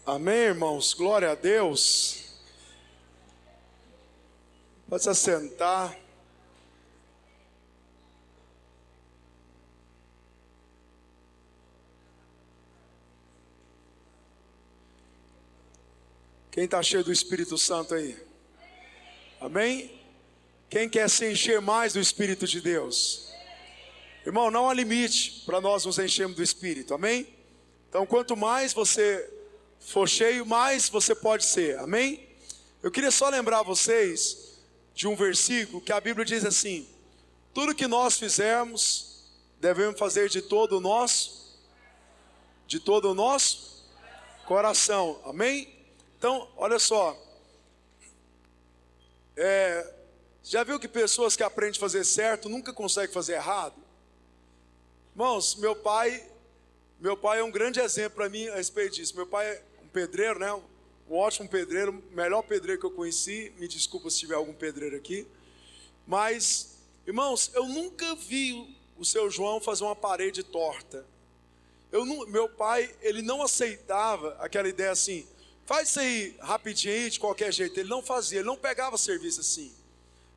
Amém, irmãos? Glória a Deus. Pode se assentar. Quem está cheio do Espírito Santo aí? Amém? Quem quer se encher mais do Espírito de Deus? Irmão, não há limite para nós nos enchermos do Espírito, amém? Então, quanto mais você for cheio, mais você pode ser, amém? Eu queria só lembrar vocês de um versículo que a Bíblia diz assim: tudo que nós fizermos, devemos fazer de todo o nosso coração, amém? Então, olha só, já viu que pessoas que aprendem a fazer certo nunca conseguem fazer errado? Irmãos, meu pai é um grande exemplo para mim a respeito disso. Meu pai é um pedreiro, né? Um ótimo pedreiro, o melhor pedreiro que eu conheci. Me desculpa se tiver algum pedreiro aqui. Mas, irmãos, eu nunca vi o seu João fazer uma parede torta. Meu pai, ele não aceitava aquela ideia assim, faz isso aí rapidinho, de qualquer jeito. Ele não fazia, ele não pegava serviço assim,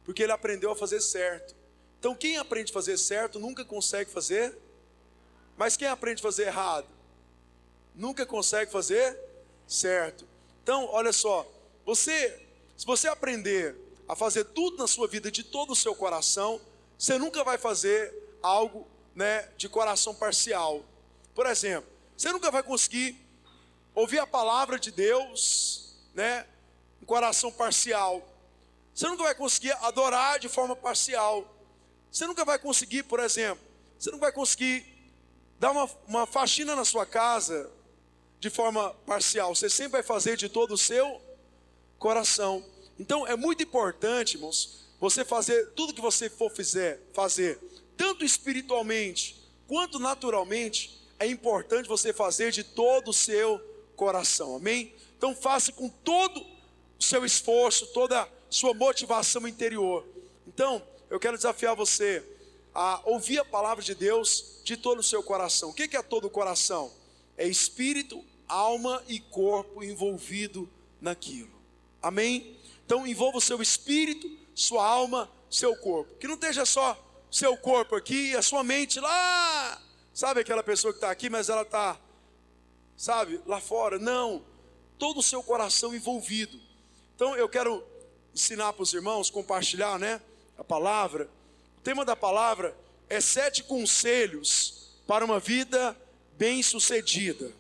porque ele aprendeu a fazer certo. Então quem aprende a fazer certo nunca consegue fazer, mas quem aprende a fazer errado nunca consegue fazer certo. Então olha só, se você aprender a fazer tudo na sua vida de todo o seu coração, você nunca vai fazer algo, né, de coração parcial. Por exemplo, você nunca vai conseguir ouvir a palavra de Deus, né, em coração parcial. Você nunca vai conseguir adorar de forma parcial. Você nunca vai conseguir, por exemplo, você não vai conseguir dar uma faxina na sua casa de forma parcial. Você sempre vai fazer de todo o seu coração. Então é muito importante, irmãos, você fazer tudo que você for fazer, tanto espiritualmente quanto naturalmente, é importante você fazer de todo o seu coração, amém? Então faça com todo o seu esforço, toda a sua motivação interior. Então eu quero desafiar você a ouvir a palavra de Deus de todo o seu coração. O que é todo o coração? É espírito, alma e corpo envolvido naquilo, amém? Então envolva o seu espírito, sua alma, seu corpo. Que não esteja só o seu corpo aqui e a sua mente lá. Sabe aquela pessoa que está aqui, mas ela está, sabe, lá fora? Não, todo o seu coração envolvido. Então eu quero ensinar para os irmãos, compartilhar, né, a palavra. O tema da palavra é 7 conselhos para uma vida bem-sucedida.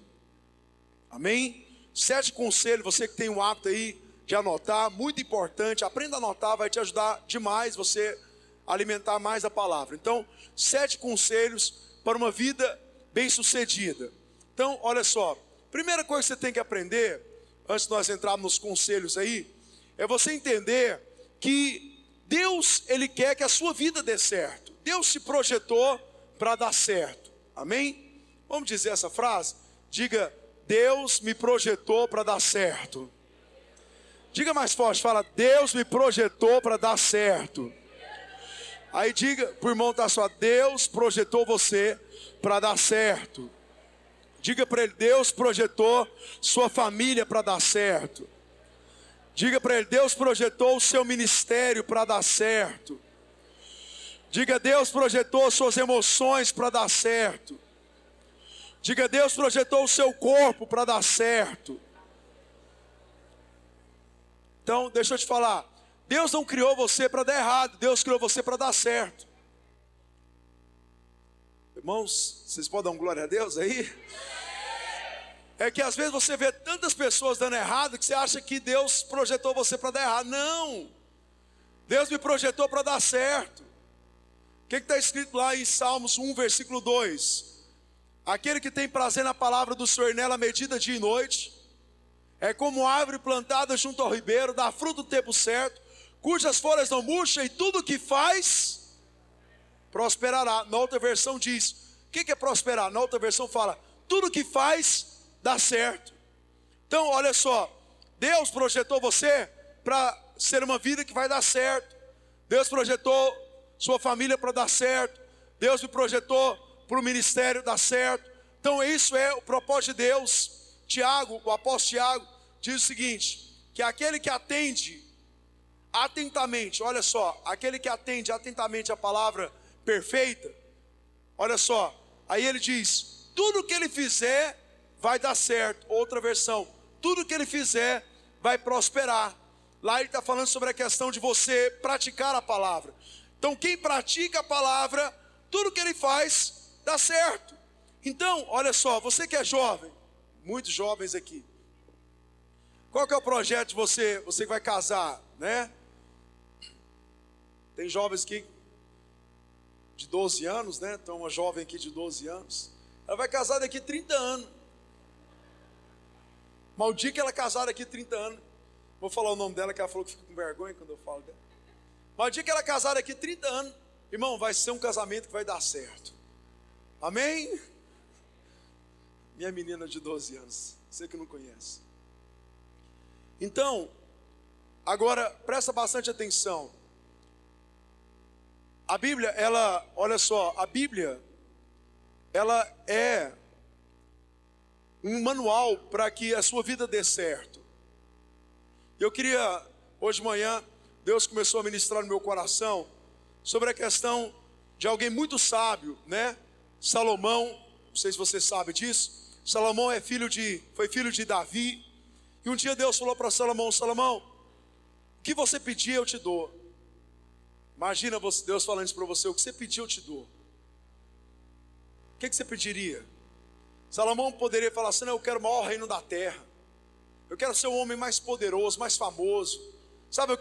Amém? 7 conselhos, você que tem o hábito aí de anotar, muito importante, aprenda a anotar, vai te ajudar demais você alimentar mais a palavra. Então, 7 conselhos para uma vida bem-sucedida. Então, olha só, primeira coisa que você tem que aprender, antes de nós entrarmos nos conselhos aí, é você entender que Deus, Ele quer que a sua vida dê certo. Deus se projetou para dar certo, amém? Vamos dizer essa frase? Diga: Deus me projetou para dar certo. Diga mais forte, fala: Deus me projetou para dar certo. Aí diga para o irmão que está só: Deus projetou você para dar certo. Diga para ele: Deus projetou sua família para dar certo. Diga para ele: Deus projetou o seu ministério para dar certo. Diga: Deus projetou suas emoções para dar certo. Diga: Deus projetou o seu corpo para dar certo. Então, deixa eu te falar, Deus não criou você para dar errado, Deus criou você para dar certo. Irmãos, vocês podem dar glória a Deus aí? É que às vezes você vê tantas pessoas dando errado que você acha que Deus projetou você para dar errado. Não, Deus me projetou para dar certo. O que está escrito lá em Salmos 1, versículo 2? Aquele que tem prazer na palavra do Senhor, nela medita dia e noite, é como árvore plantada junto ao ribeiro, dá fruto no tempo certo, cujas folhas não murcham, e tudo o que faz prosperará. Na outra versão diz, o que é prosperar? Na outra versão fala, tudo o que faz dá certo. Então olha só, Deus projetou você para ser uma vida que vai dar certo. Deus projetou sua família para dar certo. Deus me projetou para o ministério dar certo. Então isso é o propósito de Deus. Tiago, o apóstolo Tiago, diz o seguinte, que aquele que atende atentamente, olha só, aquele que atende atentamente a palavra perfeita, olha só, aí ele diz, tudo que ele fizer vai dar certo. Outra versão, tudo que ele fizer vai prosperar. Lá ele está falando sobre a questão de você praticar a palavra. Então quem pratica a palavra, tudo que ele faz dá certo. Então, olha só, você que é jovem, muitos jovens aqui, qual que é o projeto de você que vai casar, né? Tem jovens aqui de 12 anos, né? Então uma jovem aqui de 12 anos, ela vai casar daqui 30 anos. Mas o dia que ela casar daqui 30 anos, vou falar o nome dela, que ela falou que fica com vergonha quando eu falo dela. Mas o dia que ela casar daqui 30 anos, irmão, vai ser um casamento que vai dar certo. Amém? Minha menina de 12 anos, você que não conhece. Então, agora presta bastante atenção. A Bíblia, olha só, a Bíblia, ela é um manual para que a sua vida dê certo. Eu queria, hoje de manhã, Deus começou a ministrar no meu coração sobre a questão de alguém muito sábio, né? Salomão, não sei se você sabe disso. Salomão foi filho de Davi. E um dia Deus falou para Salomão, Salomão, o que você pedir eu te dou. Imagina Deus falando isso para você, o que você pedir eu te dou. O que você pediria? Salomão poderia falar assim, não, eu quero o maior reino da terra. Eu quero ser o homem mais poderoso, mais famoso. Sabe,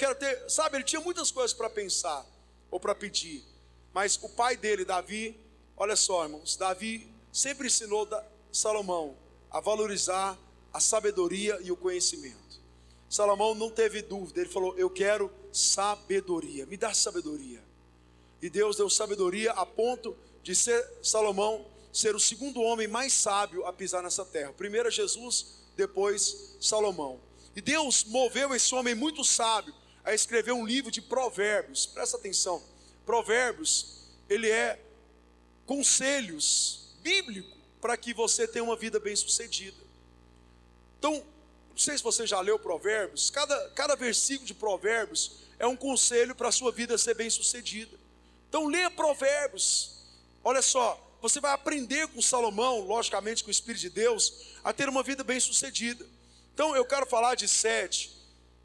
ele tinha muitas coisas para pensar, ou para pedir. Mas o pai dele, Davi, olha só, irmãos, Davi sempre ensinou Salomão a valorizar a sabedoria e o conhecimento. Salomão não teve dúvida, ele falou, eu quero sabedoria, me dá sabedoria. E Deus deu sabedoria a ponto de Salomão ser o segundo homem mais sábio a pisar nessa terra. Primeiro Jesus, depois Salomão. E Deus moveu esse homem muito sábio a escrever um livro de provérbios. Presta atenção, provérbios, ele é conselhos bíblicos para que você tenha uma vida bem sucedida. Então, não sei se você já leu provérbios, cada versículo de provérbios é um conselho para a sua vida ser bem sucedida. Então leia provérbios, olha só, você vai aprender com Salomão, logicamente com o Espírito de Deus, a ter uma vida bem sucedida. Então eu quero falar de 7,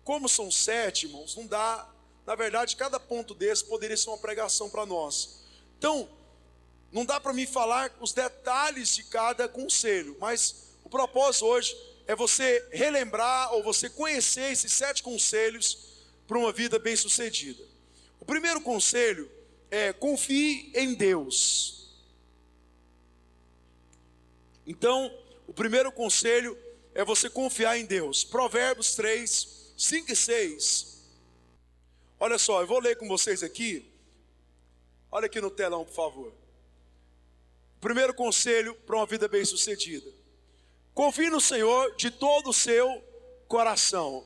como são 7, irmãos, não dá, na verdade cada ponto desse poderia ser uma pregação para nós. Então, não dá para mim falar os detalhes de cada conselho, mas o propósito hoje é você relembrar ou você conhecer esses 7 conselhos para uma vida bem sucedida. O primeiro conselho é confie em Deus. Então, o primeiro conselho é você confiar em Deus. Provérbios 3, 5 e 6. Olha só, eu vou ler com vocês aqui. Olha aqui no telão, por favor. O primeiro conselho para uma vida bem sucedida. Confie no Senhor de todo o seu coração.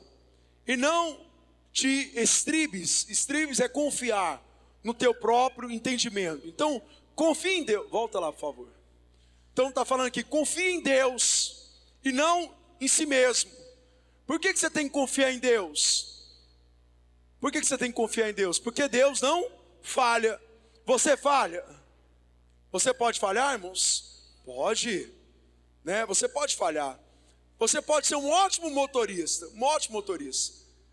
E não te estribes. Estribes é confiar no teu próprio entendimento. Então, confie em Deus. Volta lá, por favor. Então está falando aqui, confie em Deus e não em si mesmo. Por que você tem que confiar em Deus? Por que você tem que confiar em Deus? Porque Deus não falha. Você falha? Você pode falhar, irmãos? Pode, né? Você pode falhar. Você pode ser um ótimo motorista,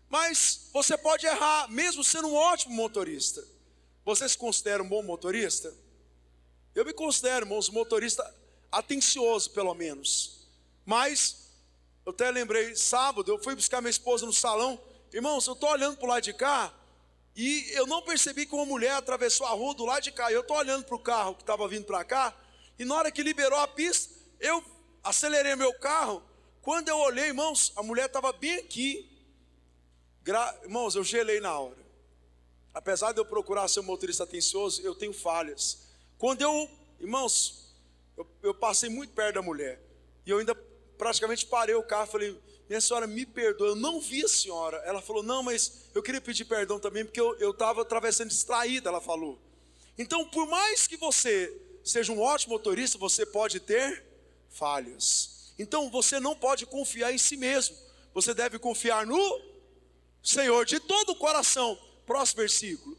mas você pode errar, mesmo sendo um ótimo motorista. Você se considera um bom motorista? Eu me considero, irmãos, um motorista atencioso, pelo menos. Mas, eu até lembrei, sábado, eu fui buscar minha esposa no salão. Irmãos, eu estou olhando para o lado de cá, e eu não percebi que uma mulher atravessou a rua do lado de cá. Eu estou olhando para o carro que estava vindo para cá, e na hora que liberou a pista, eu acelerei meu carro. Quando eu olhei, irmãos, a mulher estava bem aqui. Irmãos, eu gelei na hora. Apesar de eu procurar ser um motorista atencioso, eu tenho falhas. Irmãos, eu passei muito perto da mulher. E eu ainda praticamente parei o carro e falei, minha senhora, me perdoa, eu não vi a senhora. Ela falou, não, mas eu queria pedir perdão também, porque eu estava atravessando distraída, ela falou. Então, por mais que você seja um ótimo motorista, você pode ter falhas. Então você não pode confiar em si mesmo, você deve confiar no Senhor de todo o coração. Próximo versículo.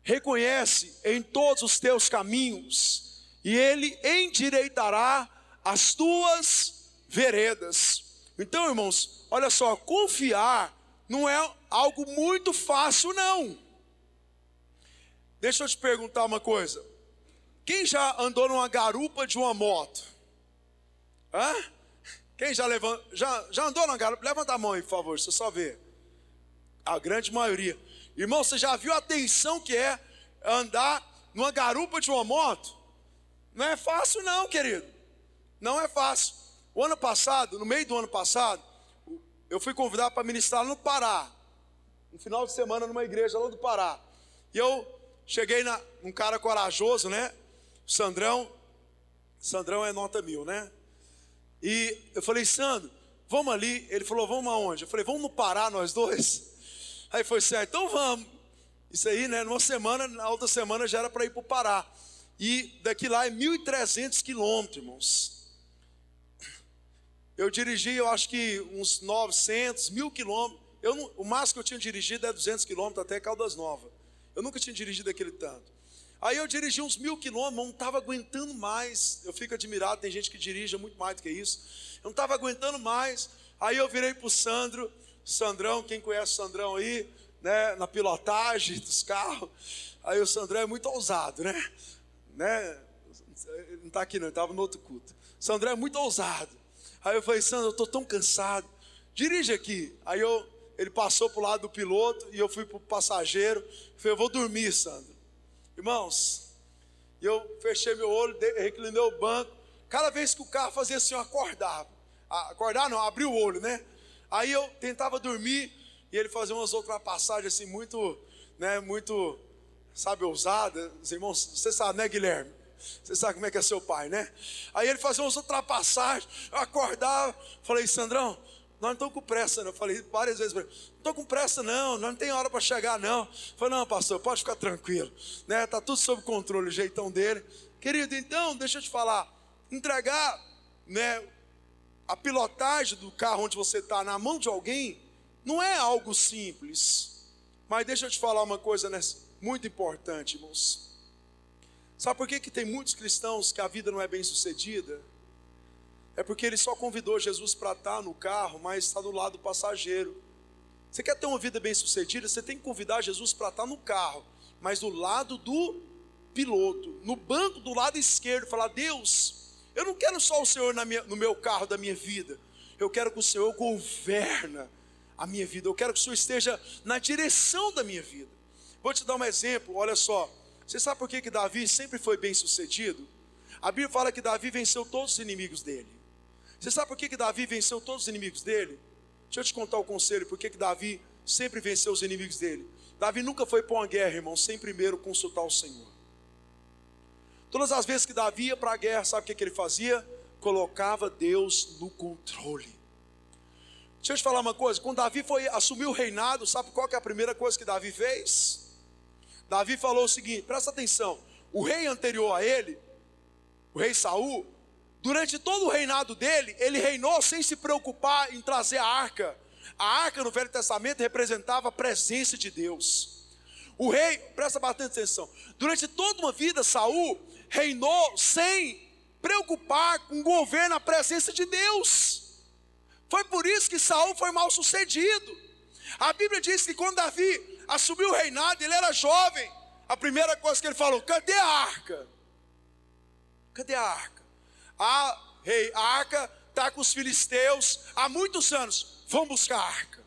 Reconhece em todos os teus caminhos, e Ele endireitará as tuas veredas. Então, irmãos, olha só, confiar não é algo muito fácil, não. Deixa eu te perguntar uma coisa. Quem já andou numa garupa de uma moto? Hã? Quem já andou numa garupa? Levanta a mão aí, por favor, você só vê. A grande maioria. Irmão, você já viu a tensão que é andar numa garupa de uma moto? Não é fácil não, querido. Não é fácil. O ano passado, no meio do ano passado, eu fui convidado para ministrar no Pará. No final de semana numa igreja lá do Pará. E eu cheguei um cara corajoso, né? Sandrão é nota 1000, né? E eu falei, Sandro, vamos ali. Ele falou, vamos aonde? Eu falei, vamos no Pará nós dois? Aí foi certo, então vamos. Isso aí, né, numa semana, na outra semana já era para ir para o Pará. E daqui lá é 1.300 quilômetros, irmãos. Eu dirigi, eu acho que uns 900, 1.000 quilômetros. O máximo que eu tinha dirigido é 200 quilômetros até Caldas Novas. Eu nunca tinha dirigido aquele tanto. Aí eu dirigi uns 1.000 quilômetros, não estava aguentando mais. Eu fico admirado, tem gente que dirige muito mais do que isso. Eu não estava aguentando mais. Aí eu virei para o Sandrão, quem conhece o Sandrão aí, né, na pilotagem dos carros. Aí o Sandrão é muito ousado, né? Ele não está aqui não, ele estava no outro culto. O Sandrão é muito ousado. Aí eu falei, Sandro, eu estou tão cansado, dirige aqui. Aí ele passou para o lado do piloto e eu fui para o passageiro. Falei, eu vou dormir, Sandro. Irmãos, eu fechei meu olho, reclinei o banco. Cada vez que o carro fazia assim, eu acordava. Acordar não, abri o olho, né? Aí eu tentava dormir e ele fazia umas ultrapassagens assim muito, né, muito, sabe, ousada. Irmãos, você sabe, né, Guilherme? Você sabe como é que é seu pai, né? Aí ele fazia umas ultrapassagens, eu acordava, falei, Sandrão, nós não estamos com pressa não. Eu falei várias vezes para ele, não estou com pressa não, nós não tem hora para chegar não. Eu falei, não, pastor, pode ficar tranquilo, né? Está tudo sob controle, o jeitão dele. Querido, então, deixa eu te falar, entregar, né, a pilotagem do carro onde você está na mão de alguém, não é algo simples. Mas deixa eu te falar uma coisa, né, muito importante, irmãos. Sabe por que tem muitos cristãos que a vida não é bem sucedida? É porque ele só convidou Jesus para estar no carro, mas está do lado do passageiro. Você quer ter uma vida bem sucedida? Você tem que convidar Jesus para estar no carro, mas do lado do piloto, no banco do lado esquerdo. Falar, Deus, eu não quero só o Senhor no meu carro da minha vida. Eu quero que o Senhor governa a minha vida. Eu quero que o Senhor esteja na direção da minha vida. Vou te dar um exemplo, olha só. Você sabe por que Davi sempre foi bem sucedido? A Bíblia fala que Davi venceu todos os inimigos dele. Você sabe por que Davi venceu todos os inimigos dele? Deixa eu te contar o conselho, por que Davi sempre venceu os inimigos dele. Davi nunca foi para uma guerra, irmão, sem primeiro consultar o Senhor. Todas as vezes que Davi ia para a guerra, sabe o que ele fazia? Colocava Deus no controle. Deixa eu te falar uma coisa, quando Davi assumiu o reinado, sabe qual que é a primeira coisa que Davi fez? Davi falou o seguinte, presta atenção, o rei anterior a ele, o rei Saul, durante todo o reinado dele, ele reinou sem se preocupar em trazer a arca. A arca no Velho Testamento representava a presença de Deus. O rei, presta bastante atenção, durante toda uma vida Saul reinou sem preocupar com o governo, a presença de Deus. Foi por isso que Saul foi mal sucedido. A Bíblia diz que quando Davi assumiu o reinado, ele era jovem. A primeira coisa que ele falou, cadê a arca? Cadê a arca? Rei, a arca está com os filisteus há muitos anos. Vamos buscar a arca.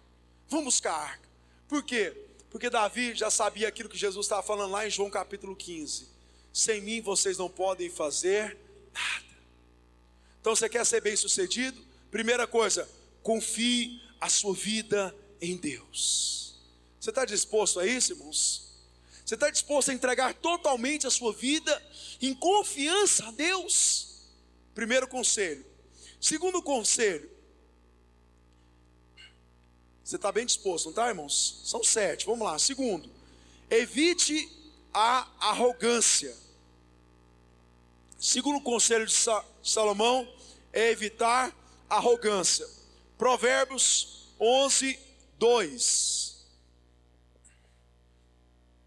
Vamos buscar a arca. Por quê? Porque Davi já sabia aquilo que Jesus estava falando lá em João capítulo 15. Sem mim vocês não podem fazer nada. Então você quer ser bem sucedido? Primeira coisa, confie a sua vida em Deus. Você está disposto a isso, irmãos? Você está disposto a entregar totalmente a sua vida em confiança a Deus? Primeiro conselho. Segundo conselho. Você está bem disposto, não está, irmãos? São 7, vamos lá. Segundo, evite a arrogância. segundo conselho de Salomão é evitar arrogância. Provérbios 11, 2.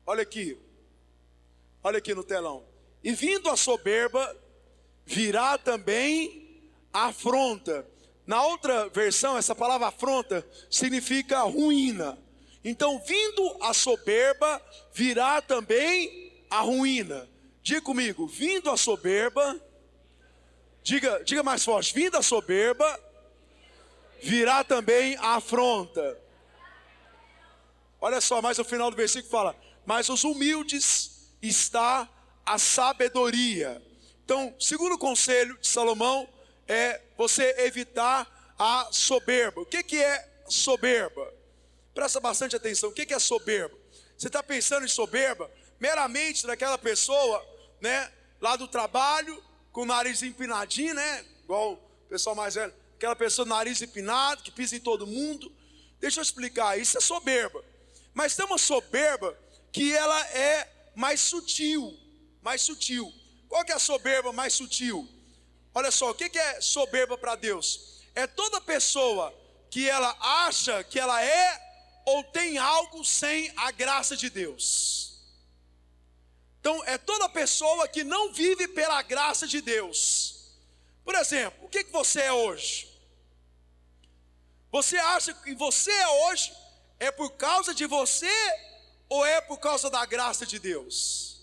Olha aqui no telão. E vindo a soberba, virá também a afronta. Na outra versão, essa palavra afronta significa ruína. Então, vindo a soberba, virá também a ruína. Diga comigo, vindo a soberba, diga mais forte, vindo a soberba, virá também a afronta. Olha só, mais no final do versículo fala, mas os humildes está a sabedoria. Então, segundo o conselho de Salomão, é você evitar a soberba. O que é soberba? Presta bastante atenção, o que é soberba? Você está pensando em soberba meramente daquela pessoa, né, lá do trabalho, com o nariz empinadinho, né, igual o pessoal mais velho, aquela pessoa com o nariz empinado, que pisa em todo mundo. Deixa eu explicar, isso é soberba. Mas tem uma soberba que ela é mais sutil. Qual que é a soberba mais sutil? Olha só, o que é soberba para Deus? É toda pessoa que ela acha que ela é ou tem algo sem a graça de Deus. Então, é toda pessoa que não vive pela graça de Deus. Por exemplo, o que você é hoje? Você acha que você é hoje é por causa de você ou é por causa da graça de Deus?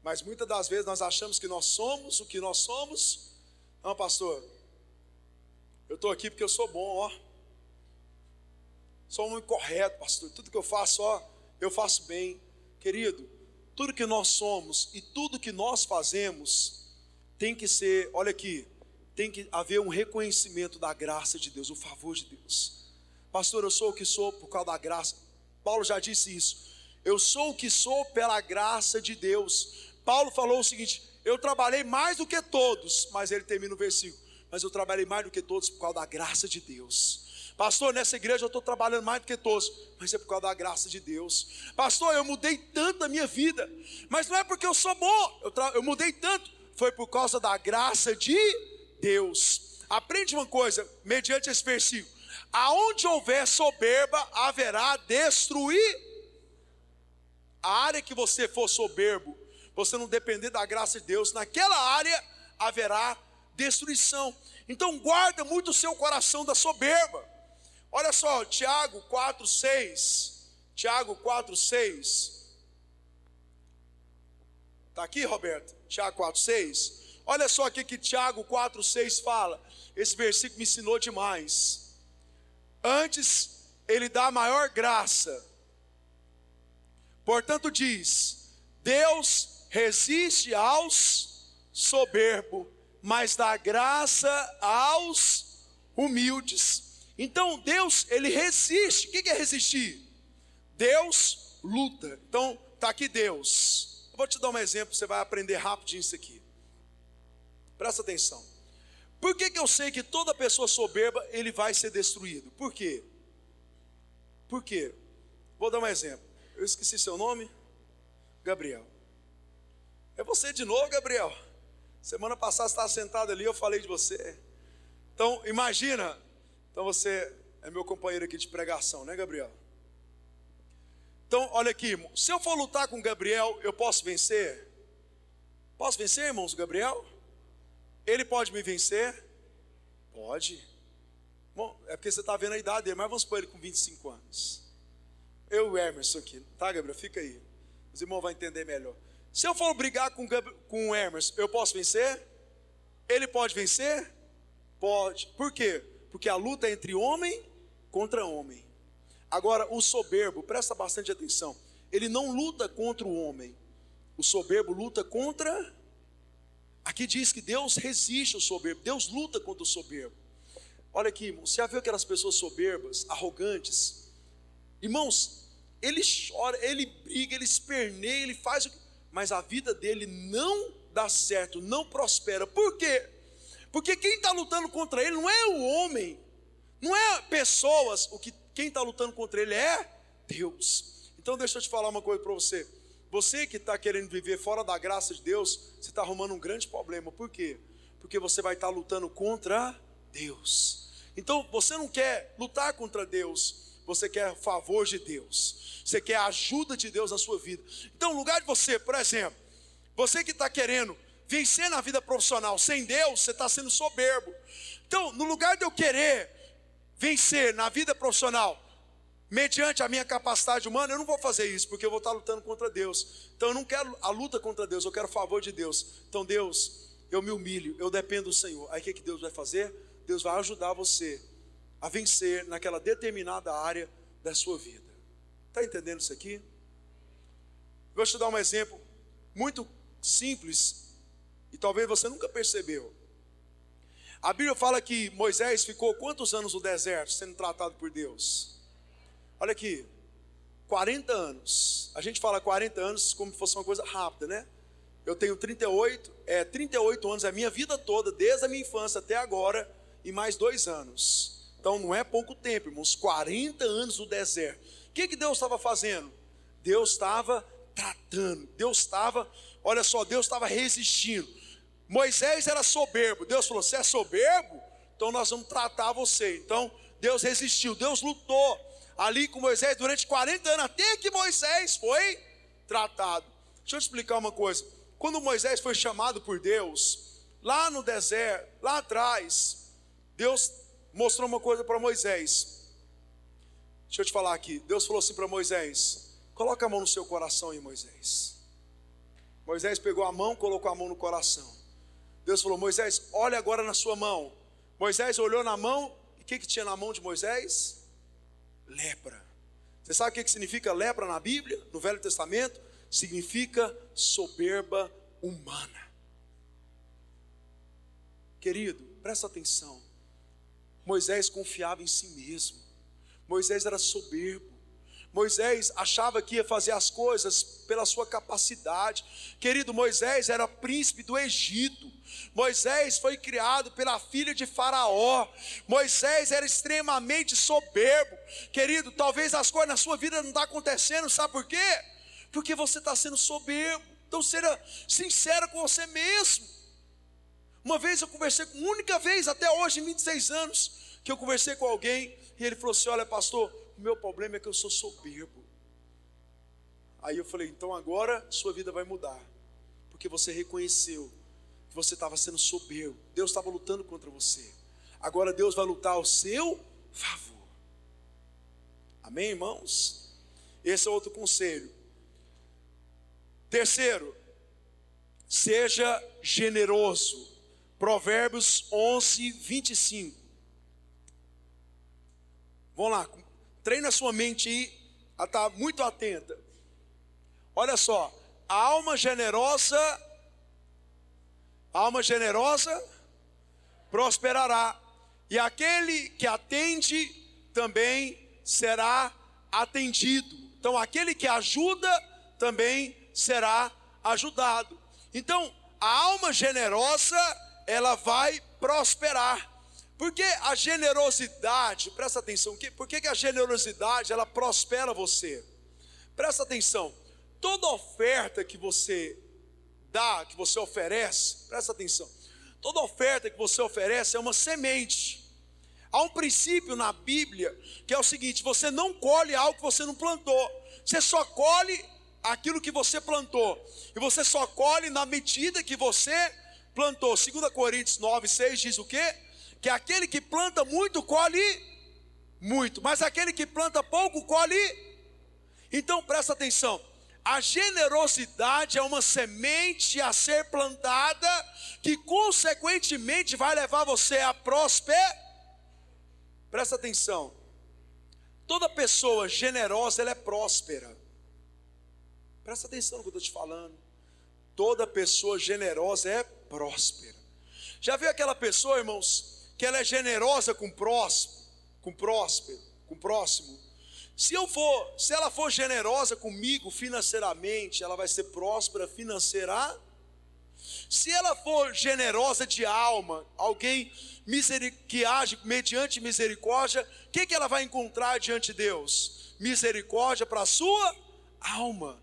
Mas muitas das vezes nós achamos que nós somos o que nós somos. Não, pastor, eu estou aqui porque eu sou bom, ó. Sou um homem correto, pastor. Tudo que eu faço, ó, eu faço bem. Querido, tudo que nós somos e tudo que nós fazemos tem que ser, olha aqui, tem que haver um reconhecimento da graça de Deus, o favor de Deus. Pastor, eu sou o que sou por causa da graça. Paulo já disse isso. Eu sou o que sou pela graça de Deus. Paulo falou o seguinte, eu trabalhei mais do que todos, mas ele termina o versículo, mas eu trabalhei mais do que todos por causa da graça de Deus. Pastor, nessa igreja eu estou trabalhando mais do que todos, mas é por causa da graça de Deus. Pastor, eu mudei tanto a minha vida, mas não é porque eu sou bom, eu mudei tanto, foi por causa da graça de Deus. Aprende uma coisa, mediante esse versículo, aonde houver soberba, haverá destruir. A área que você for soberbo, você não depender da graça de Deus, naquela área haverá destruição. Então guarda muito o seu coração da soberba. Olha só, Tiago 4:6. Tiago 4:6. Está aqui, Roberto? Tiago 4:6. Olha só o que Tiago 4:6 fala. Esse versículo me ensinou demais. Antes, ele dá maior graça. Portanto diz, Deus resiste aos soberbos, mas dá graça aos humildes. Então Deus, ele resiste. O que é resistir? Deus luta. Então está aqui Deus. Eu vou te dar um exemplo, você vai aprender rapidinho isso aqui. Presta atenção. Por que eu sei que toda pessoa soberba, ele vai ser destruído? Por quê? Por quê? Vou dar um exemplo. Eu esqueci seu nome? Gabriel. É você de novo, Gabriel. Semana passada você estava sentado ali, eu falei de você. Então, imagina. Então você é meu companheiro aqui de pregação, né, Gabriel? Então, olha aqui, irmão. Se eu for lutar com o Gabriel, eu posso vencer? Posso vencer, irmãos, o Gabriel? Ele pode me vencer? Pode. Bom, é porque você está vendo a idade dele, mas vamos pôr ele com 25 anos. Eu e o Emerson aqui, tá, Gabriel? Fica aí. Os irmãos vão entender melhor. Se eu for brigar com o Emerson, eu posso vencer? Ele pode vencer? Pode. Por quê? Porque a luta é entre homem contra homem. Agora, o soberbo, presta bastante atenção, ele não luta contra o homem. O soberbo luta contra... Aqui diz que Deus resiste ao soberbo. Deus luta contra o soberbo. Olha aqui, irmão, você já viu aquelas pessoas soberbas, arrogantes? Irmãos, ele chora, ele briga, ele esperneia, ele faz o que... Mas a vida dele não dá certo, não prospera. Por quê? Porque quem está lutando contra ele não é o homem, não é pessoas, quem está lutando contra ele é Deus. Então deixa eu te falar uma coisa para você. Você que está querendo viver fora da graça de Deus, você está arrumando um grande problema. Por quê? Porque você vai estar lutando contra Deus. Então você não quer lutar contra Deus, você quer favor de Deus, você quer a ajuda de Deus na sua vida. Então, no lugar de você, por exemplo, você que está querendo vencer na vida profissional sem Deus, você está sendo soberbo. Então, no lugar de eu querer vencer na vida profissional mediante a minha capacidade humana, eu não vou fazer isso, porque eu vou estar lutando contra Deus. Então eu não quero a luta contra Deus, eu quero o favor de Deus. Então Deus, eu me humilho, eu dependo do Senhor. Aí o que Deus vai fazer? Deus vai ajudar você a vencer naquela determinada área da sua vida. Está entendendo isso aqui? Vou te dar um exemplo muito simples, e talvez você nunca percebeu. A Bíblia fala que Moisés ficou quantos anos no deserto sendo tratado por Deus? Olha aqui, 40 anos. A gente fala 40 anos como se fosse uma coisa rápida, né? Eu tenho 38 anos, é a minha vida toda, desde a minha infância até agora, e mais 2 anos. Então não é pouco tempo, irmãos, 40 anos no deserto. O que Deus estava fazendo? Deus estava tratando, Deus estava resistindo. Moisés era soberbo, Deus falou, você é soberbo? Então nós vamos tratar você. Então Deus resistiu, Deus lutou ali com Moisés durante 40 anos, até que Moisés foi tratado. Deixa eu te explicar uma coisa. Quando Moisés foi chamado por Deus, lá no deserto, lá atrás, Deus mostrou uma coisa para Moisés. Deixa eu te falar aqui. Deus falou assim para Moisés, coloca a mão no seu coração aí, Moisés. Moisés pegou a mão, colocou a mão no coração. Deus falou, Moisés, olha agora na sua mão. Moisés olhou na mão, e o que tinha na mão de Moisés? Lepra. Você sabe o que significa lepra na Bíblia, no Velho Testamento? Significa soberba humana. Querido, presta atenção. Moisés confiava em si mesmo. Moisés era soberbo. Moisés achava que ia fazer as coisas pela sua capacidade. Querido, Moisés era príncipe do Egito. Moisés foi criado pela filha de Faraó. Moisés era extremamente soberbo. Querido, talvez as coisas na sua vida não estão acontecendo, sabe por quê? Porque você está sendo soberbo. Então seja sincero com você mesmo. Uma vez eu conversei, única vez até hoje, em 26 anos, que eu conversei com alguém, e ele falou assim, olha pastor, o meu problema é que eu sou soberbo. Aí eu falei, então agora sua vida vai mudar, porque você reconheceu que você estava sendo soberbo, Deus estava lutando contra você, agora Deus vai lutar ao seu favor. Amém, irmãos? Esse é outro conselho. Terceiro, seja generoso. Provérbios 11, 25. Vamos lá, treina a sua mente aí a estar muito atenta. Olha só, a alma generosa prosperará, e aquele que atende também será atendido. Então aquele que ajuda também será ajudado. Então a alma generosa, ela vai prosperar. Porque a generosidade, presta atenção, por que a generosidade ela prospera você? Presta atenção, toda oferta que você dá, que você oferece, presta atenção, toda oferta que você oferece é uma semente. Há um princípio na Bíblia que é o seguinte, você não colhe algo que você não plantou, você só colhe aquilo que você plantou, e você só colhe na medida que você plantou. 2 Coríntios 9, 6 diz o quê? Que aquele que planta muito, colhe muito, mas aquele que planta pouco, colhe. Então presta atenção, a generosidade é uma semente a ser plantada, que consequentemente vai levar você a prosperar. Presta atenção, toda pessoa generosa, ela é próspera. Presta atenção no que eu estou te falando, toda pessoa generosa é próspera. Já viu aquela pessoa, irmãos, que ela é generosa com o próximo? Se ela for generosa comigo financeiramente, ela vai ser próspera financeiramente. Se ela for generosa de alma, alguém que age mediante misericórdia, o que ela vai encontrar diante de Deus? Misericórdia para a sua alma.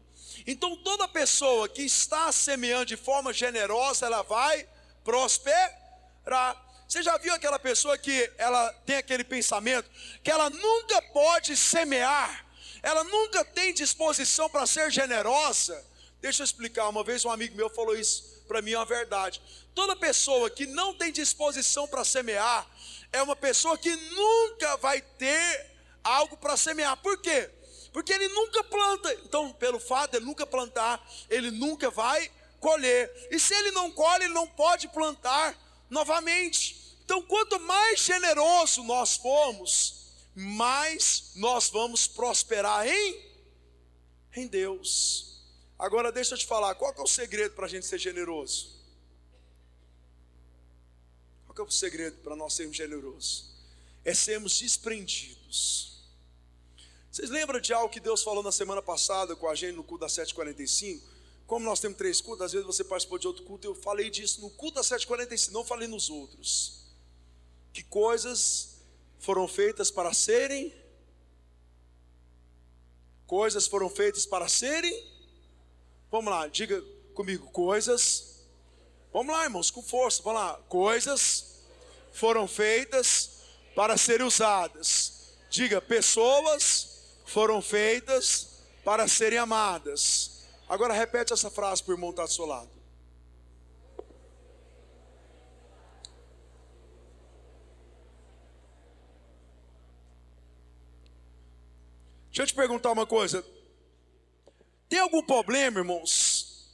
Então toda pessoa que está semeando de forma generosa, ela vai prosperar. Você já viu aquela pessoa que ela tem aquele pensamento que ela nunca pode semear, ela nunca tem disposição para ser generosa? Deixa eu explicar, uma vez um amigo meu falou isso para mim, é uma verdade. Toda pessoa que não tem disposição para semear, é uma pessoa que nunca vai ter algo para semear. Por quê? Porque ele nunca planta. Então, pelo fato de ele nunca plantar, ele nunca vai colher. E se ele não colhe, ele não pode plantar novamente. Então, quanto mais generoso nós formos, mais nós vamos prosperar em Deus. Agora deixa eu te falar, qual que é o segredo para a gente ser generoso? Qual que é o segredo para nós sermos generosos? É sermos desprendidos. Vocês lembram de algo que Deus falou na semana passada com a gente no culto das 7h45? Como nós temos 3 cultos, às vezes você participou de outro culto, eu falei disso no culto das 7h45, não falei nos outros. Que coisas foram feitas para serem? Coisas foram feitas para serem? Vamos lá, diga comigo, coisas. Vamos lá, irmãos, com força, vamos lá. Coisas foram feitas para serem usadas. Diga, pessoas foram feitas para serem amadas. Agora repete essa frase para o irmão que está do seu lado. Deixa eu te perguntar uma coisa. Tem algum problema, irmãos?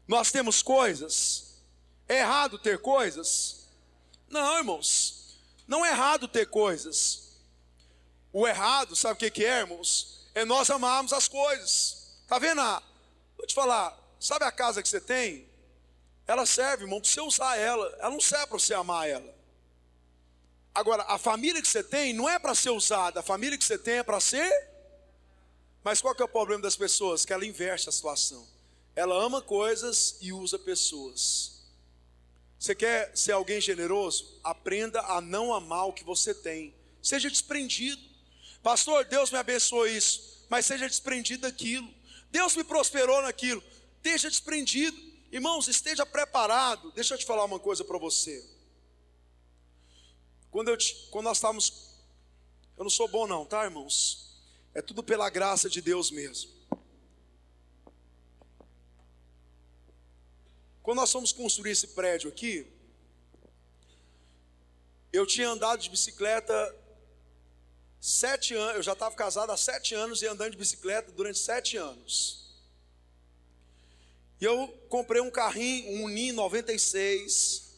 Nós temos coisas. É errado ter coisas? Não, irmãos. Não é errado ter coisas. O errado, sabe o que é, irmãos? É nós amarmos as coisas. Está vendo? Vou te falar, sabe a casa que você tem? Ela serve, irmão, para você usar ela. Ela não serve para você amar ela. Agora, a família que você tem não é para ser usada. A família que você tem é para ser. Mas qual que é o problema das pessoas? Que ela inverte a situação. Ela ama coisas e usa pessoas. Você quer ser alguém generoso? Aprenda a não amar o que você tem. Seja desprendido. Pastor, Deus me abençoou isso, mas seja desprendido daquilo. Deus me prosperou naquilo, esteja desprendido. Irmãos, esteja preparado. Deixa eu te falar uma coisa para você. Quando nós estávamos, eu não sou bom não, tá, irmãos? É tudo pela graça de Deus mesmo. Quando nós fomos construir esse prédio aqui, eu tinha andado de bicicleta 7 anos, eu já estava casado há 7 anos e andando de bicicleta durante 7 anos. E eu comprei um carrinho, um Unim 96,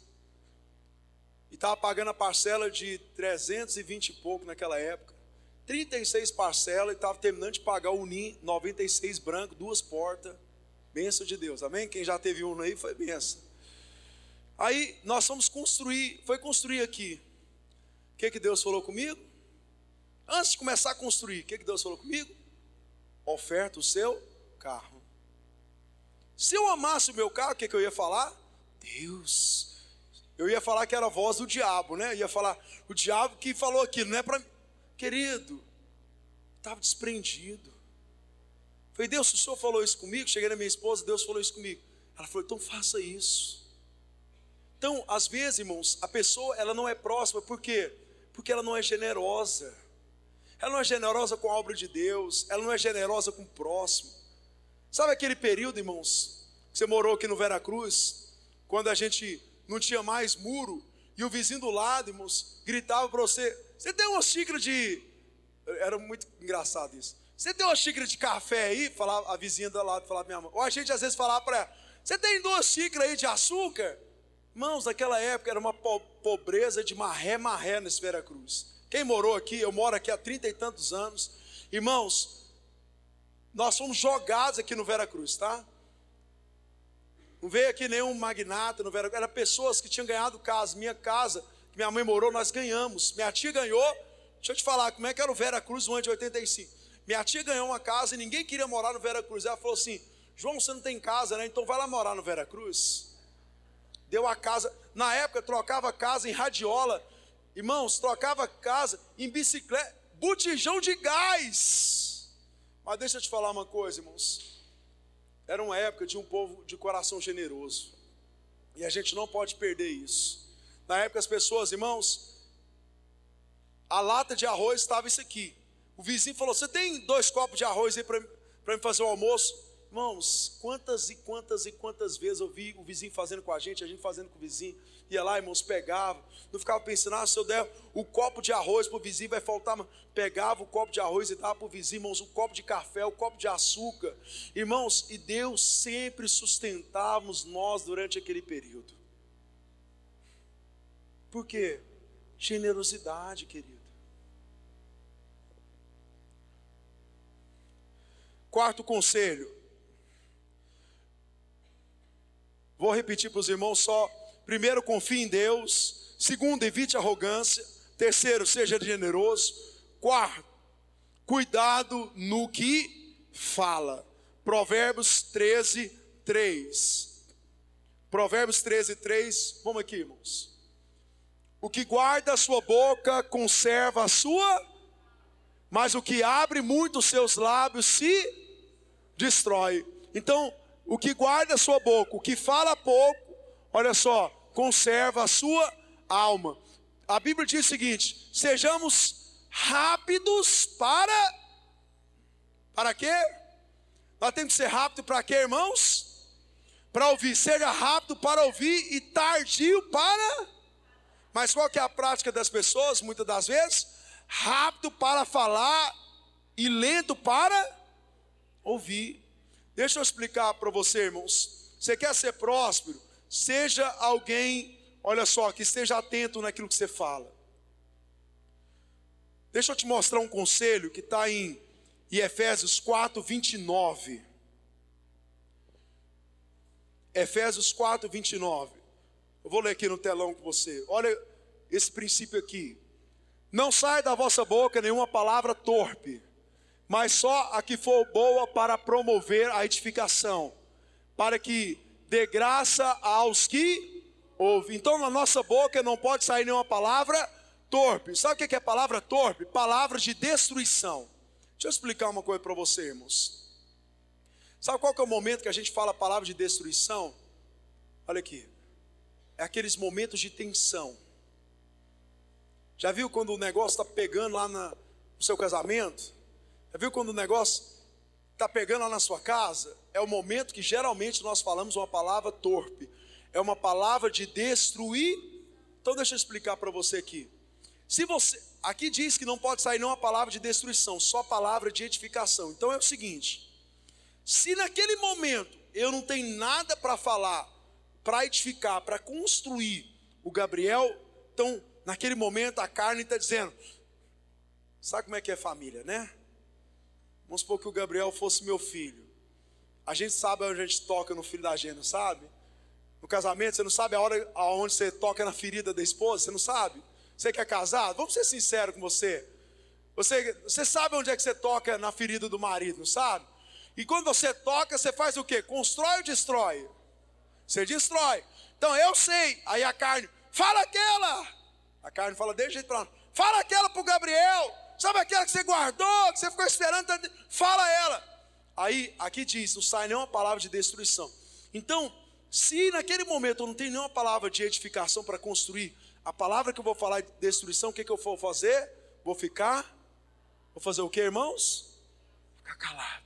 e estava pagando a parcela de 320 e pouco naquela época. 36 parcelas e estava terminando de pagar o Unim 96 branco, 2 portas. Bênção de Deus, amém? Quem já teve um aí foi bênção. Aí nós fomos construir aqui. O que Deus falou comigo? Antes de começar a construir, o que Deus falou comigo? Oferta o seu carro. Se eu amasse o meu carro, o que eu ia falar? Deus. Eu ia falar que era a voz do diabo, né? Eu ia falar, o diabo que falou aquilo, não é para mim. Querido, estava desprendido. Falei, Deus, se o Senhor falou isso comigo, cheguei na minha esposa, Deus falou isso comigo. Ela falou, então faça isso. Então, às vezes, irmãos, a pessoa, ela não é próxima, por quê? Porque ela não é generosa. Ela não é generosa com a obra de Deus, ela não é generosa com o próximo. Sabe aquele período, irmãos, que você morou aqui no Veracruz, quando a gente não tinha mais muro, e o vizinho do lado, irmãos, gritava para você, você tem uma xícara de... Era muito engraçado isso. Você tem uma xícara de café aí? Falava, a vizinha do lado falava minha mãe. Ou a gente às vezes falava para ela, você tem 2 xícaras aí de açúcar? Irmãos, naquela época era uma pobreza de marré nesse Veracruz. Quem morou aqui, eu moro aqui há 30 e tantos anos. Irmãos, nós fomos jogados aqui no Veracruz, tá? Não veio aqui nenhum magnata no Veracruz. Eram pessoas que tinham ganhado casa. Minha casa, que minha mãe morou, nós ganhamos. Minha tia ganhou. Deixa eu te falar, como é que era o Veracruz no ano de 85. Minha tia ganhou uma casa e ninguém queria morar no Veracruz. Ela falou assim, João, você não tem casa, né? Então vai lá morar no Veracruz. Deu a casa, na época trocava casa em radiola. Irmãos, trocava casa em bicicleta, botijão de gás. Mas deixa eu te falar uma coisa, irmãos. Era uma época de um povo de coração generoso. E a gente não pode perder isso. Na época as pessoas, irmãos, a lata de arroz estava isso aqui. O vizinho falou, você tem 2 copos de arroz aí para me fazer o almoço? Irmãos, quantas e quantas vezes eu vi o vizinho fazendo com a gente fazendo com o vizinho. Ia lá, irmãos, pegava. Não ficava pensando, se eu der o copo de arroz para o vizinho vai faltar. Pegava o copo de arroz e dava para o vizinho, irmãos, o copo de café, o copo de açúcar. Irmãos, e Deus sempre sustentávamos nós durante aquele período. Por quê? Generosidade, querido. Quarto conselho. Vou repetir para os irmãos só. Primeiro, confie em Deus. Segundo, evite arrogância. Terceiro, seja generoso. Quarto, cuidado no que fala. Provérbios 13, 3. Provérbios 13, 3. Vamos aqui, irmãos. O que guarda a sua boca conserva a sua, mas o que abre muito os seus lábios se destrói. Então, o que guarda a sua boca, o que fala pouco, olha só, conserva a sua alma. A Bíblia diz o seguinte: sejamos rápidos para quê? Nós temos que ser rápido para quê, irmãos? Para ouvir. Seja rápido para ouvir e tardio para... Mas qual que é a prática das pessoas, muitas das vezes? Rápido para falar e lento para ouvir. Deixa eu explicar para você, irmãos. Você quer ser próspero? Seja alguém, olha só, que esteja atento naquilo que você fala. Deixa eu te mostrar um conselho que está em Efésios 4, 29. Efésios 4, 29. Eu vou ler aqui no telão com você. Olha esse princípio aqui. Não sai da vossa boca nenhuma palavra torpe, mas só a que for boa para promover a edificação, para que dê graça aos que ouvem. Então na nossa boca não pode sair nenhuma palavra torpe. Sabe o que é palavra torpe? Palavra de destruição. Deixa eu explicar uma coisa para você, irmãos. Sabe qual que é o momento que a gente fala a palavra de destruição? Olha aqui. É aqueles momentos de tensão. Já viu quando o negócio está pegando lá no seu casamento? Já viu quando o negócio está pegando lá na sua casa? É o momento que geralmente nós falamos uma palavra torpe. É uma palavra de destruir. Então deixa eu explicar para você aqui. Se você, aqui diz que não pode sair nenhuma palavra de destruição, só palavra de edificação. Então é o seguinte: se naquele momento eu não tenho nada para falar, para edificar, para construir o Gabriel, então naquele momento a carne está dizendo, sabe como é que é família, né? Vamos supor que o Gabriel fosse meu filho. A gente sabe onde a gente toca no filho da gente, não sabe? No casamento, você não sabe a hora aonde você toca na ferida da esposa, você não sabe? Você que é casado, vamos ser sinceros com você. Você sabe onde é que você toca na ferida do marido, não sabe? E quando você toca, você faz o quê? Constrói ou destrói? Você destrói. Então eu sei. Aí a carne, fala aquela. A carne fala, deixa jeito pra lá. Fala aquela pro Gabriel. Sabe aquela que você guardou, que você ficou esperando? Fala ela. Aí, aqui diz, não sai nenhuma palavra de destruição. Então, se naquele momento eu não tenho nenhuma palavra de edificação para construir, a palavra que eu vou falar de destruição, o que eu vou fazer? Vou fazer o que, irmãos? Ficar calado.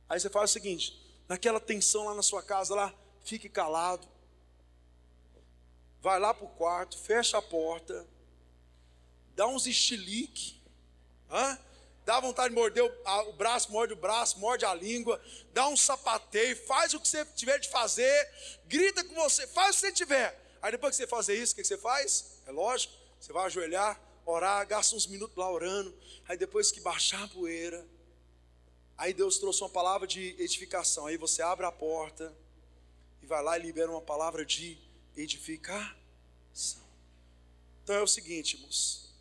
Aí você faz o seguinte, naquela tensão lá na sua casa, lá, fique calado, vai lá para o quarto, fecha a porta, dá uns estilique, dá vontade de morder o braço, morde a língua, dá um sapateio, faz o que você tiver de fazer, grita com você, faz o que você tiver. Aí depois que você fazer isso, o que você faz? É lógico, você vai ajoelhar, orar, gasta uns minutos lá orando, aí depois que baixar a poeira, aí Deus trouxe uma palavra de edificação, aí você abre a porta, e vai lá e libera uma palavra de edificação. Então é o seguinte, irmãos,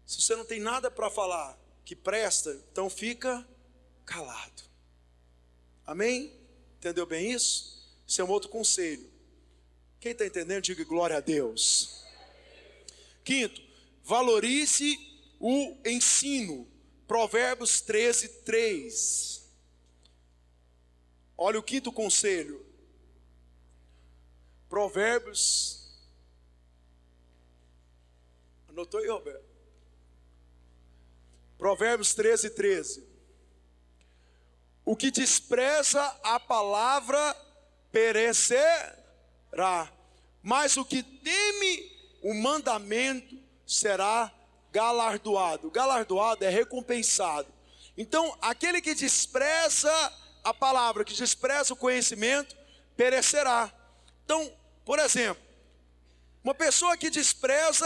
se você não tem nada para falar que presta, então fica calado. Amém? Entendeu bem isso? Esse é um outro conselho. Quem está entendendo, diga glória a Deus. Quinto, valorize o ensino. Provérbios 13, 3. Olha o quinto conselho. Provérbios. Anotou aí, Roberto? Provérbios 13:13. O que despreza a palavra perecerá, mas o que teme o mandamento será galardoado. Galardoado é recompensado. Então, aquele que despreza a palavra, que despreza o conhecimento, perecerá. Então, por exemplo, uma pessoa que despreza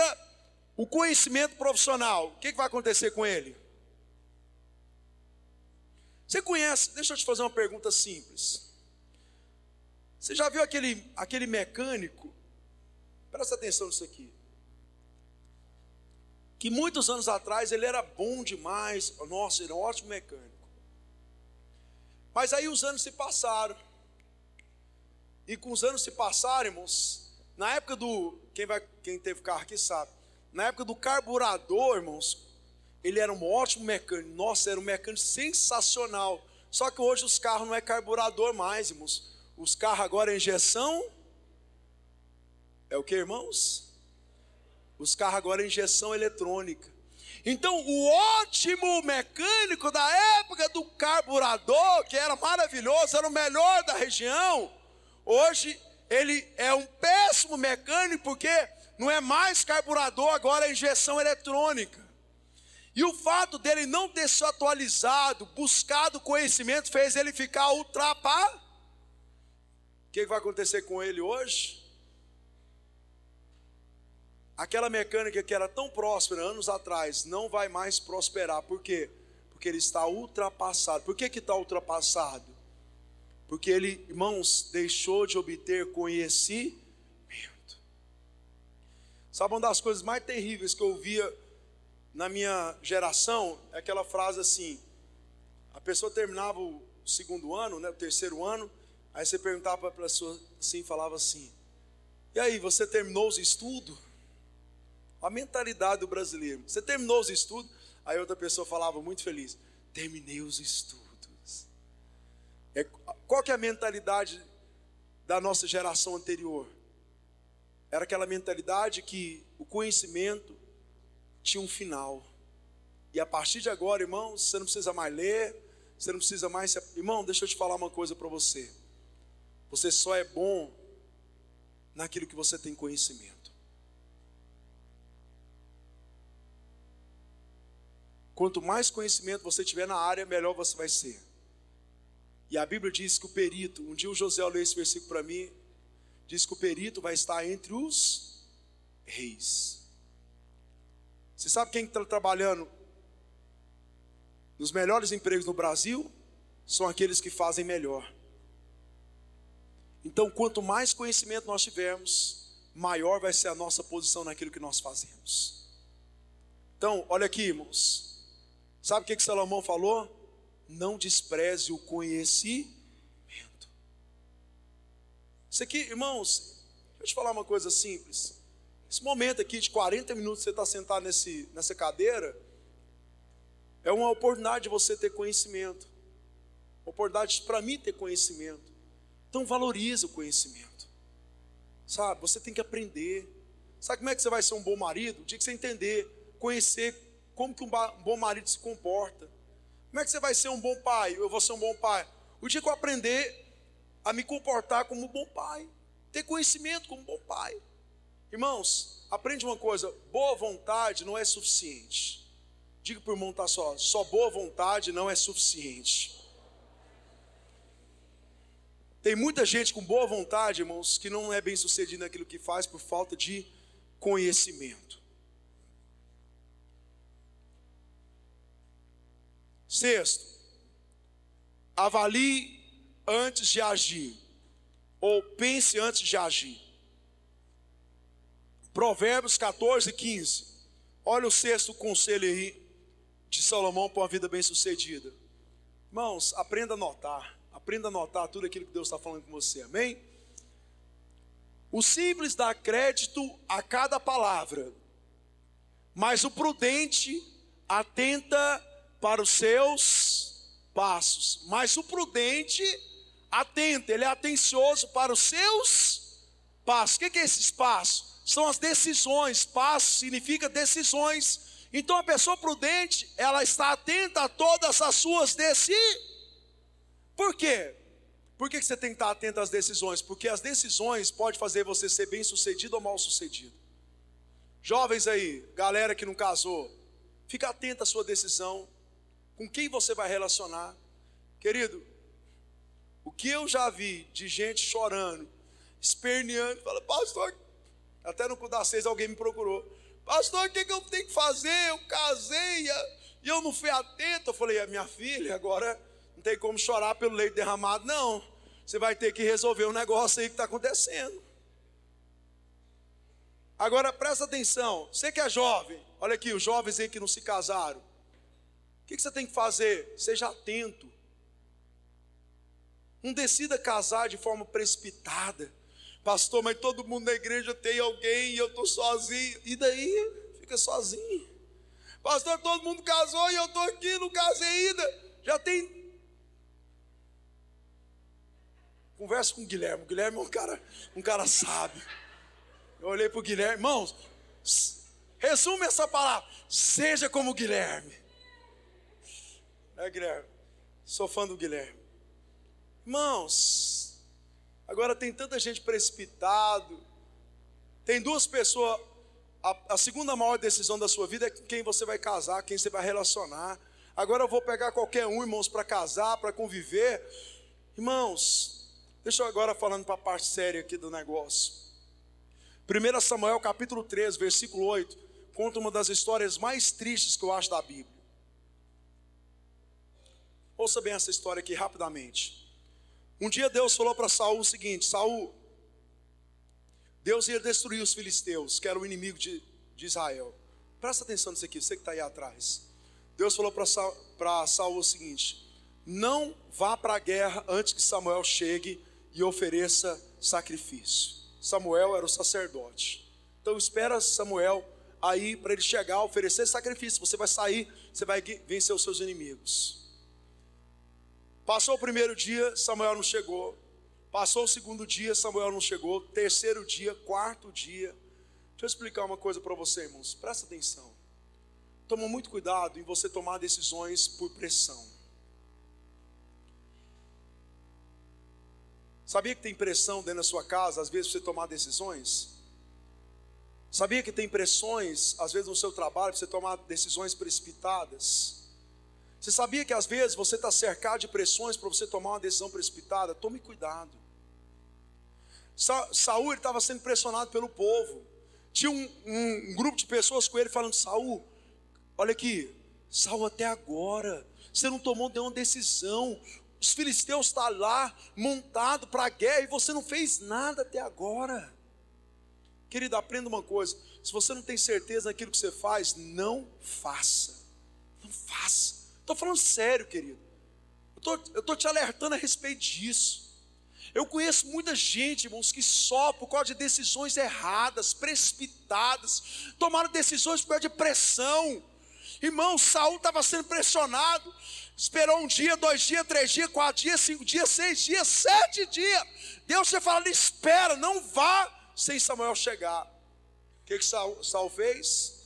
o conhecimento profissional, o que vai acontecer com ele? Você conhece, deixa eu te fazer uma pergunta simples. Você já viu aquele mecânico? Presta atenção nisso aqui. Que muitos anos atrás ele era bom demais. Nossa, ele era um ótimo mecânico. Mas aí os anos se passaram. E com os anos se passaram, irmãos, na época do... Quem teve carro aqui sabe. Na época do carburador, irmãos, ele era um ótimo mecânico. Nossa, era um mecânico sensacional. Só que hoje os carros não é carburador mais, irmãos. Os carros agora é injeção. É o que, irmãos? Os carros agora é injeção eletrônica. Então, o ótimo mecânico da época do carburador, que era maravilhoso, era o melhor da região, hoje ele é um péssimo mecânico, porque não é mais carburador, agora é injeção eletrônica. E o fato dele não ter se atualizado, buscado conhecimento, fez ele ficar ultrapassado. O que vai acontecer com ele hoje? Aquela mecânica que era tão próspera anos atrás, não vai mais prosperar. Por quê? Porque ele está ultrapassado. Por que está ultrapassado? Porque ele, irmãos, deixou de obter conhecimento. Sabe uma das coisas mais terríveis que eu via na minha geração? É aquela frase assim, a pessoa terminava o segundo ano, né, o terceiro ano, aí você perguntava para a pessoa assim, falava assim, e aí, você terminou os estudos? A mentalidade do brasileiro, você terminou os estudos? Aí outra pessoa falava muito feliz, terminei os estudos. Qual que é a mentalidade da nossa geração anterior? Era aquela mentalidade que o conhecimento tinha um final. E a partir de agora, irmãos, você não precisa mais ler, você não precisa mais... Irmão, deixa eu te falar uma coisa para você. Você só é bom naquilo que você tem conhecimento. Quanto mais conhecimento você tiver na área, melhor você vai ser. E a Bíblia diz que o perito, um dia o José leu esse versículo para mim, diz que o perito vai estar entre os reis. Você sabe quem está trabalhando nos melhores empregos no Brasil? São aqueles que fazem melhor. Então, quanto mais conhecimento nós tivermos, maior vai ser a nossa posição naquilo que nós fazemos. Então, olha aqui, irmãos. Sabe o que Salomão falou? Não despreze o conhecimento. Isso aqui, irmãos, deixa eu te falar uma coisa simples. Esse momento aqui de 40 minutos você está sentado nessa cadeira, é uma oportunidade de você ter conhecimento. Uma oportunidade para mim ter conhecimento. Então valorize o conhecimento. Sabe, você tem que aprender. Sabe como é que você vai ser um bom marido? O dia que você entender, conhecer como que um bom marido se comporta. Como é que você vai ser um bom pai? Eu vou ser um bom pai. O dia que eu aprender a me comportar como um bom pai, ter conhecimento como um bom pai. Irmãos, aprende uma coisa, boa vontade não é suficiente. Diga para o irmão, tá só boa vontade não é suficiente. Tem muita gente com boa vontade, irmãos, que não é bem sucedido naquilo que faz por falta de conhecimento. Sexto, avalie antes de agir, ou pense antes de agir. Provérbios 14:15. Olha o sexto conselho aí de Salomão para uma vida bem sucedida. Irmãos, aprenda a notar tudo aquilo que Deus está falando com você, amém? O simples dá crédito a cada palavra, mas o prudente atenta para os seus passos. Mas o prudente atento, ele é atencioso para os seus passos. O que é esses passos? São as decisões. Passos significa decisões. Então a pessoa prudente, ela está atenta a todas as suas decisões. Por quê? Por que você tem que estar atento às decisões? Porque as decisões podem fazer você ser bem sucedido ou mal sucedido. Jovens aí, galera que não casou, fica atento à sua decisão, com quem você vai relacionar. Querido, o que eu já vi de gente chorando, esperneando, fala, pastor, até no cu das 6 alguém me procurou, pastor, o que eu tenho que fazer? Eu casei e eu não fui atento. Eu falei, minha filha, agora não tem como chorar pelo leite derramado, não. Você vai ter que resolver um negócio aí que está acontecendo. Agora presta atenção, você que é jovem, olha aqui, os jovens aí que não se casaram, o que você tem que fazer? Seja atento. Não decida casar de forma precipitada. Pastor, mas todo mundo na igreja tem alguém e eu estou sozinho. E daí? Fica sozinho. Pastor, todo mundo casou e eu estou aqui, não casei ainda. Já tem... Conversa com o Guilherme. O Guilherme é um cara sábio. Eu olhei para o Guilherme. Irmãos, resume essa palavra. Seja como o Guilherme. Guilherme? Sou fã do Guilherme. Irmãos, agora tem tanta gente precipitado. Tem duas pessoas. A segunda maior decisão da sua vida é com quem você vai casar, quem você vai relacionar. Agora eu vou pegar qualquer um, irmãos, para casar, para conviver. Irmãos, deixa eu agora falando para a parte séria aqui do negócio. 1 Samuel capítulo 3, versículo 8, conta uma das histórias mais tristes que eu acho da Bíblia. Ouça bem essa história aqui rapidamente. Um dia Deus falou para Saul o seguinte: Saul, Deus ia destruir os filisteus, que era o inimigo de Israel. Presta atenção nisso aqui, você que está aí atrás. Deus falou para Saul o seguinte: não vá para a guerra antes que Samuel chegue e ofereça sacrifício. Samuel era o sacerdote. Então espera Samuel aí para ele chegar, oferecer sacrifício. Você vai sair, você vai vencer os seus inimigos. Passou o primeiro dia, Samuel não chegou. Passou o segundo dia, Samuel não chegou. Terceiro dia, quarto dia. Deixa eu explicar uma coisa para você, irmãos. Presta atenção. Toma muito cuidado em você tomar decisões por pressão. Sabia que tem pressão dentro da sua casa, às vezes, para você tomar decisões? Sabia que tem pressões, às vezes, no seu trabalho, para você tomar decisões precipitadas? Você sabia que às vezes você está cercado de pressões para você tomar uma decisão precipitada? Tome cuidado. Saul estava sendo pressionado pelo povo. Tinha um grupo de pessoas com ele falando: Saul, olha aqui, Saul, até agora você não tomou nenhuma decisão. Os filisteus estão lá montados para a guerra e você não fez nada até agora. Querido, aprenda uma coisa: se você não tem certeza naquilo que você faz, não faça. Não faça. Estou falando sério, querido. Eu estou te alertando a respeito disso. Eu conheço muita gente, irmãos, que sofre por causa de decisões erradas, precipitadas. Tomaram decisões por causa de pressão. Irmão, Saul estava sendo pressionado. Esperou 1 dia, 2 dias, 3 dias, 4 dias, 5 dias, 6 dias, 7 dias. Deus tinha falado: espera, não vá sem Samuel chegar. O que Saul fez?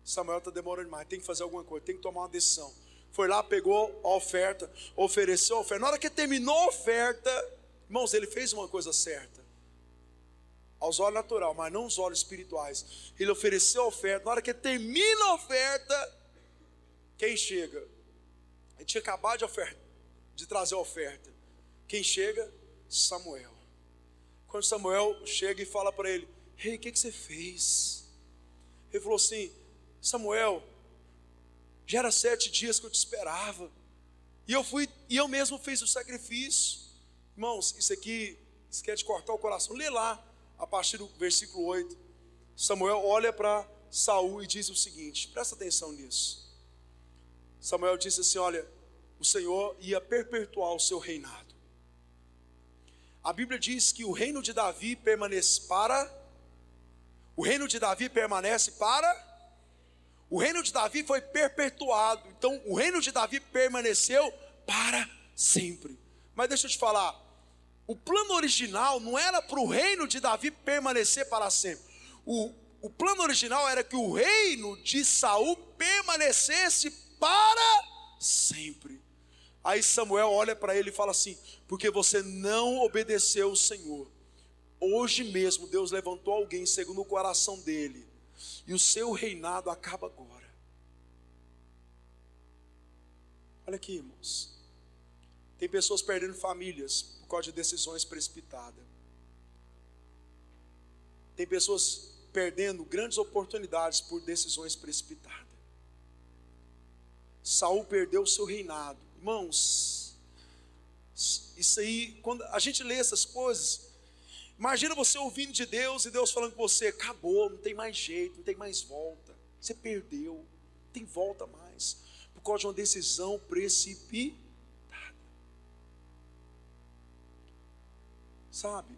Samuel está demorando demais, tem que fazer alguma coisa, tem que tomar uma decisão. Foi lá, pegou a oferta, ofereceu a oferta. Na hora que terminou a oferta, irmãos, ele fez uma coisa certa. Aos olhos naturais, mas não aos olhos espirituais. Ele ofereceu a oferta. Na hora que termina a oferta, quem chega? Ele tinha acabado de trazer a oferta. Quem chega? Samuel. Quando Samuel chega e fala para ele: ei, o que você fez? Ele falou assim: Samuel, já era 7 dias que eu te esperava, e eu mesmo fiz o sacrifício. Irmãos, isso aqui quer te cortar o coração. Lê lá, a partir do versículo 8. Samuel olha para Saul e diz o seguinte, presta atenção nisso. Samuel disse assim: olha, o Senhor ia perpetuar o seu reinado. A Bíblia diz que o reino de Davi permanece para... O reino de Davi permanece para... O reino de Davi foi perpetuado. Então o reino de Davi permaneceu para sempre. Mas deixa eu te falar, o plano original não era para o reino de Davi permanecer para sempre. O plano original era que o reino de Saul permanecesse para sempre. Aí Samuel olha para ele e fala assim: porque você não obedeceu o Senhor, hoje mesmo Deus levantou alguém segundo o coração dele, e o seu reinado acaba agora. Olha aqui, irmãos, tem pessoas perdendo famílias por causa de decisões precipitadas. Tem pessoas perdendo grandes oportunidades por decisões precipitadas. Saul perdeu o seu reinado. Irmãos, isso aí, quando a gente lê essas coisas, imagina você ouvindo de Deus e Deus falando com você: acabou, não tem mais jeito, não tem mais volta, você perdeu, não tem volta mais, por causa de uma decisão precipitada. Sabe?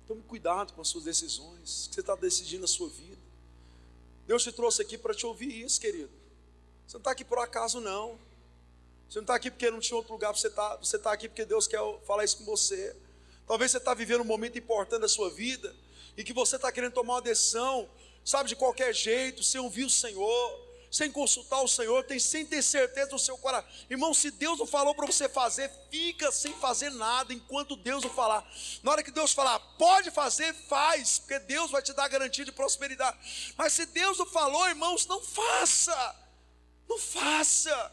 Tome cuidado com as suas decisões, que você está decidindo a sua vida. Deus te trouxe aqui para te ouvir isso, querido. Você não está aqui por acaso, não. Você não está aqui porque não tinha outro lugar para você estar. Você está aqui porque Deus quer falar isso com você. Talvez você está vivendo um momento importante da sua vida e que você está querendo tomar uma decisão, sabe, de qualquer jeito, sem ouvir o Senhor, sem consultar o Senhor, sem ter certeza do seu coração. Irmão, se Deus não falou para você fazer, fica sem fazer nada enquanto Deus não falar. Na hora que Deus falar, pode fazer, faz, porque Deus vai te dar garantia de prosperidade. Mas se Deus não falou, irmãos, não faça. Não faça.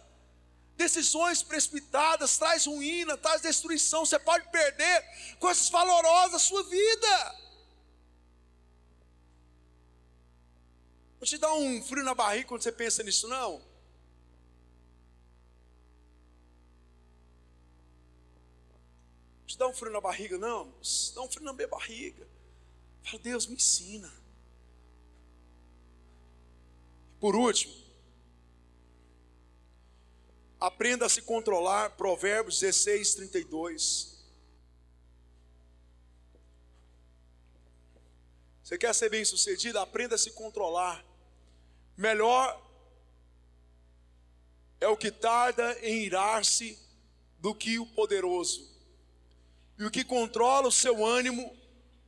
Decisões precipitadas traz ruína, traz destruição. Você pode perder coisas valorosas da sua vida. Não te dá um frio na barriga quando você pensa nisso, não? Não te dá um frio na barriga, não? Dá um frio na minha barriga. Fala: Deus, me ensina. Por último, aprenda a se controlar. Provérbios 16, 32. Você quer ser bem sucedido? Aprenda a se controlar. Melhor é o que tarda em irar-se do que o poderoso, e o que controla o seu ânimo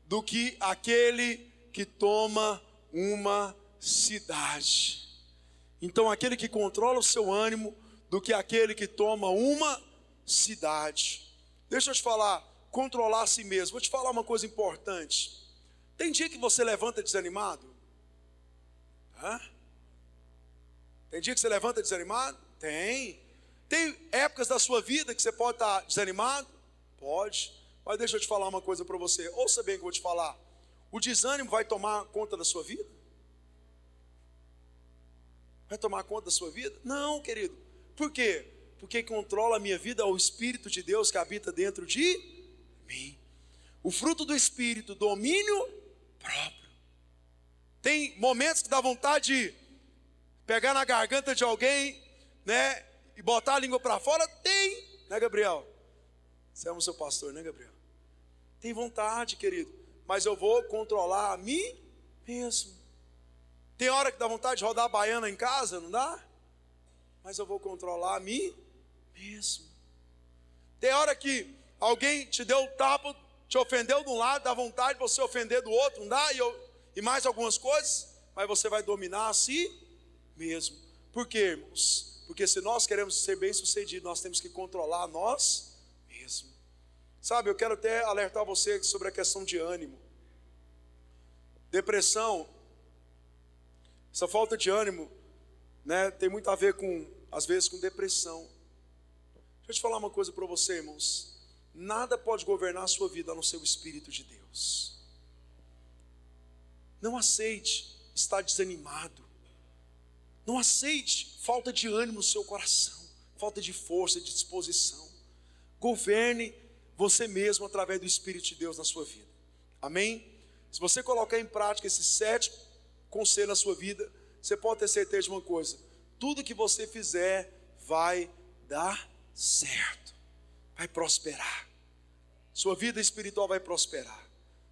do que aquele que toma uma cidade. Então, aquele que controla o seu ânimo do que aquele que toma uma cidade. Deixa eu te falar, controlar a si mesmo. Vou te falar uma coisa importante. Tem dia que você levanta desanimado? Hã? Tem dia que você levanta desanimado? Tem. Tem épocas da sua vida que você pode estar desanimado? Pode. Mas deixa eu te falar uma coisa para você. Ouça bem o que eu vou te falar. O desânimo vai tomar conta da sua vida? Vai tomar conta da sua vida? Não, querido. Por quê? Porque controla a minha vida é o Espírito de Deus que habita dentro de mim. O fruto do Espírito, domínio próprio. Tem momentos que dá vontade de pegar na garganta de alguém, né, e botar a língua para fora. Tem, né, Gabriel? Você é o seu pastor, né, Gabriel? Tem vontade, querido, mas eu vou controlar a mim mesmo. Tem hora que dá vontade de rodar a baiana em casa, não dá? Mas eu vou controlar a mim mesmo. Tem hora que alguém te deu um tapa, te ofendeu de um lado, dá vontade de você ofender do outro, não dá? E mais algumas coisas, mas você vai dominar a si mesmo. Por quê, irmãos? Porque se nós queremos ser bem-sucedidos, nós temos que controlar nós mesmos. Sabe, eu quero até alertar você sobre a questão de ânimo. Depressão, essa falta de ânimo, né, tem muito a ver com, às vezes, com depressão. Deixa eu te falar uma coisa para você, irmãos. Nada pode governar a sua vida a não ser o Espírito de Deus. Não aceite estar desanimado. Não aceite falta de ânimo no seu coração, falta de força, de disposição. Governe você mesmo através do Espírito de Deus na sua vida. Amém? Se você colocar em prática esses 7 conselhos na sua vida, você pode ter certeza de uma coisa: tudo que você fizer vai dar certo, vai prosperar. Sua vida espiritual vai prosperar,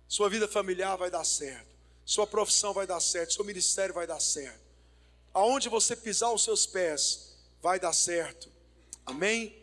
sua vida familiar vai dar certo, sua profissão vai dar certo, seu ministério vai dar certo. Aonde você pisar os seus pés, vai dar certo. Amém?